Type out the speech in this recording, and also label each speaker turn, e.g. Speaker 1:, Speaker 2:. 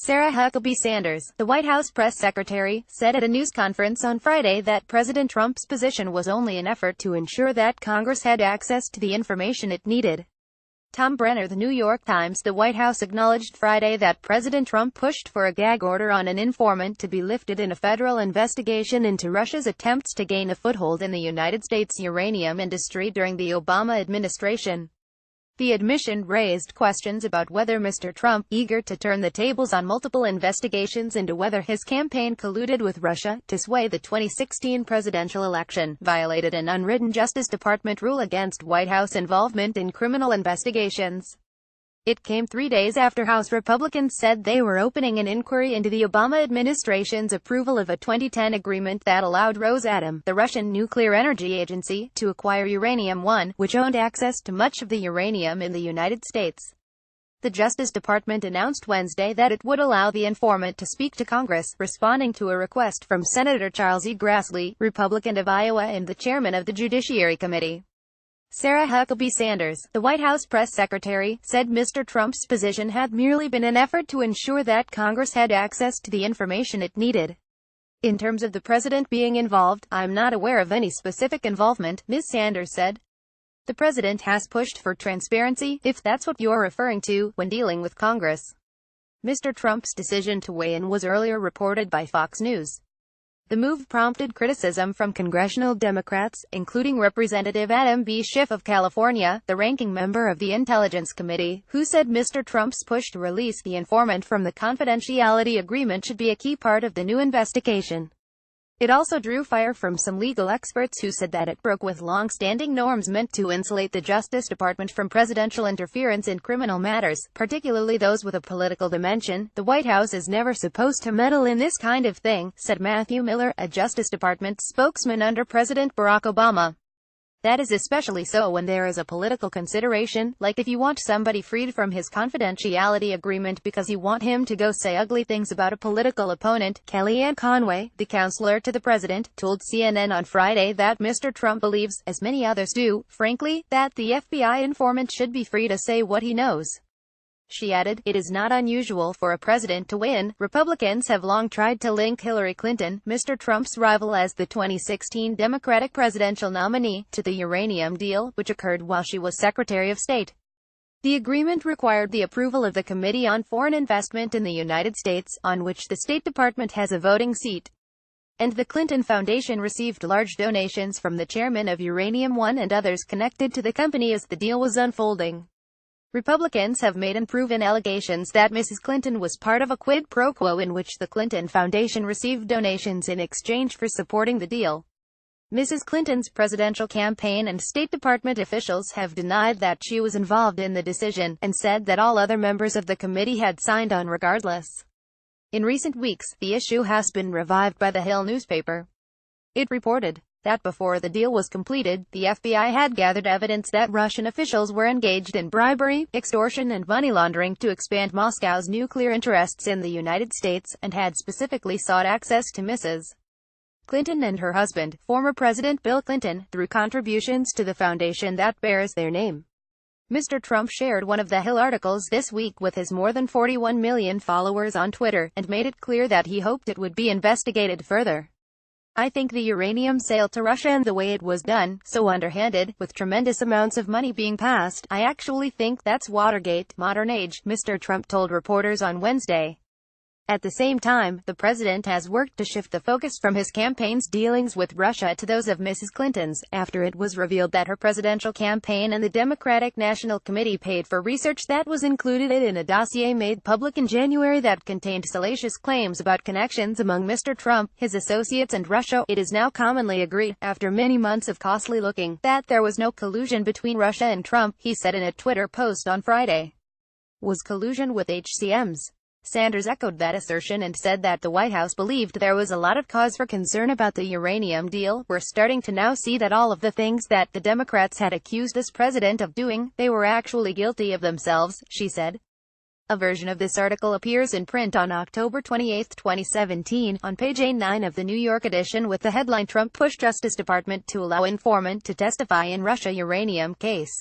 Speaker 1: Sarah Huckabee Sanders, the White House press secretary, said at a news conference on Friday that President Trump's position was only an effort to ensure that Congress had access to the information it needed. Tom Brenner, The New York Times. The White House acknowledged Friday that President Trump pushed for a gag order on an informant to be lifted in a federal investigation into Russia's attempts to gain a foothold in the United States uranium industry during the Obama administration. The admission raised questions about whether Mr. Trump, eager to turn the tables on multiple investigations into whether his campaign colluded with Russia to sway the 2016 presidential election, violated an unwritten Justice Department rule against White House involvement in criminal investigations. It came 3 days after House Republicans said they were opening an inquiry into the Obama administration's approval of a 2010 agreement that allowed Rosatom, the Russian nuclear energy agency, to acquire uranium-1, which owned access to much of the uranium in the United States. The Justice Department announced Wednesday that it would allow the informant to speak to Congress, responding to a request from Senator Charles E. Grassley, Republican of Iowa and the chairman of the Judiciary Committee. Sarah Huckabee Sanders, the White House press secretary, said Mr. Trump's position had merely been an effort to ensure that Congress had access to the information it needed. In terms of the president being involved, I'm not aware of any specific involvement, Ms. Sanders said. The president has pushed for transparency, if that's what you're referring to, when dealing with Congress. Mr. Trump's decision to weigh in was earlier reported by Fox News. The move prompted criticism from congressional Democrats, including Representative Adam B. Schiff of California, the ranking member of the Intelligence Committee, who said Mr. Trump's push to release the informant from the confidentiality agreement should be a key part of the new investigation. It also drew fire from some legal experts who said that it broke with long-standing norms meant to insulate the Justice Department from presidential interference in criminal matters, particularly those with a political dimension. The White House is never supposed to meddle in this kind of thing, said Matthew Miller, a Justice Department spokesman under President Barack Obama. That is especially so when there is a political consideration, like if you want somebody freed from his confidentiality agreement because you want him to go say ugly things about a political opponent. Kellyanne Conway, the counselor to the president, told CNN on Friday that Mr. Trump believes, as many others do, frankly, that the FBI informant should be free to say what he knows. She added, "It is not unusual for a president to win. Republicans have long tried to link Hillary Clinton, Mr. Trump's rival as the 2016 Democratic presidential nominee, to the uranium deal, which occurred while she was Secretary of State." The agreement required the approval of the Committee on Foreign Investment in the United States, on which the State Department has a voting seat. And the Clinton Foundation received large donations from the chairman of Uranium-1 and others connected to the company as the deal was unfolding. Republicans have made unproven allegations that Mrs. Clinton was part of a quid pro quo in which the Clinton Foundation received donations in exchange for supporting the deal. Mrs. Clinton's presidential campaign and State Department officials have denied that she was involved in the decision, and said that all other members of the committee had signed on regardless. In recent weeks, the issue has been revived by the Hill newspaper. It reported that before the deal was completed, the FBI had gathered evidence that Russian officials were engaged in bribery, extortion and money laundering to expand Moscow's nuclear interests in the United States, and had specifically sought access to Mrs. Clinton and her husband, former President Bill Clinton, through contributions to the foundation that bears their name. Mr. Trump shared one of the Hill articles this week with his more than 41 million followers on Twitter, and made it clear that he hoped it would be investigated further. "I think the uranium sale to Russia and the way it was done, so underhanded, with tremendous amounts of money being passed, I actually think that's Watergate, modern age," Mr. Trump told reporters on Wednesday. At the same time, the president has worked to shift the focus from his campaign's dealings with Russia to those of Mrs. Clinton's, after it was revealed that her presidential campaign and the Democratic National Committee paid for research that was included in a dossier made public in January that contained salacious claims about connections among Mr. Trump, his associates and Russia. It is now commonly agreed, after many months of costly looking, that there was no collusion between Russia and Trump, he said in a Twitter post on Friday. Was collusion with HCMs? Sanders echoed that assertion and said that the White House believed there was a lot of cause for concern about the uranium deal. "We're starting to now see that all of the things that the Democrats had accused us president of doing, they were actually guilty of themselves," she said. A version of this article appears in print on October 28, 2017, on page A9 of the New York edition with the headline "Trump pushed Justice Department to allow informant to testify in Russia uranium case."